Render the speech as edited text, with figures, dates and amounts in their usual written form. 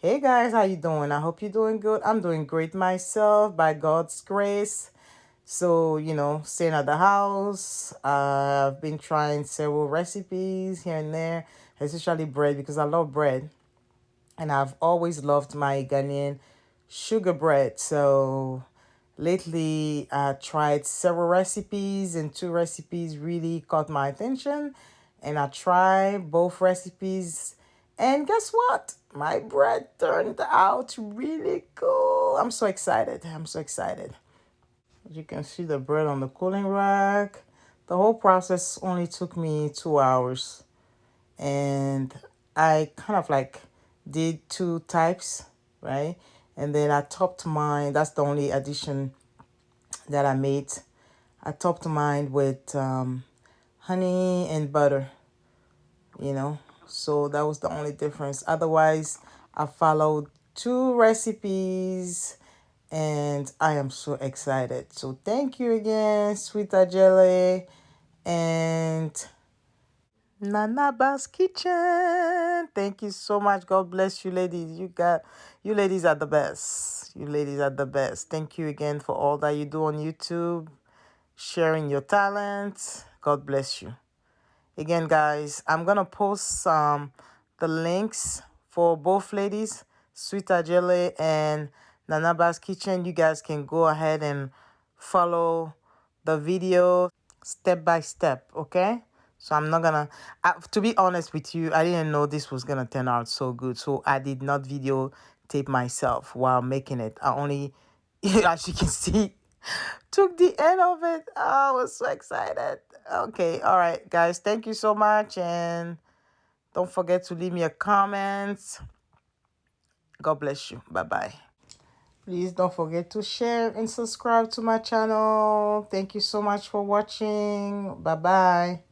Hey guys, how you doing? I hope you're doing good. I'm doing great myself by God's grace. So, staying at the house. I've been trying several recipes here and there, especially bread because I love bread. And I've always loved my Ghanaian sugar bread. So lately I tried several recipes and two recipes really caught my attention. And I tried both recipes. And guess what? My bread turned out really cool. I'm so excited. I'm so excited. As you can see the bread on the cooling rack. The whole process only took me 2 hours. And I kind of like did two types, right? And then I topped mine. That's the only addition that I made. I topped mine with honey and butter, you know. So that was the only difference. Otherwise, I followed two recipes and I am so excited. So thank you again, sweet Adjeley and Nanaba's Kitchen. Thank you so much. God bless you, ladies. You ladies are the best. You ladies are the best. Thank you again for all that you do on YouTube, sharing your talents. God bless you. Again, guys, I'm gonna post the links for both ladies, Sweet Adjeley and Nanaba's Kitchen. You guys can go ahead and follow the video step by step, okay? So I'm not gonna, to be honest with you, I didn't know this was gonna turn out so good. So I did not videotape myself while making it. I only, as you can see, took the end of it. Oh, I was so excited. Okay, all right, guys. Thank you so much. And don't forget to leave me a comment. God bless you. Bye-bye. Please don't forget to share and subscribe to my channel. Thank you so much for watching. Bye-bye.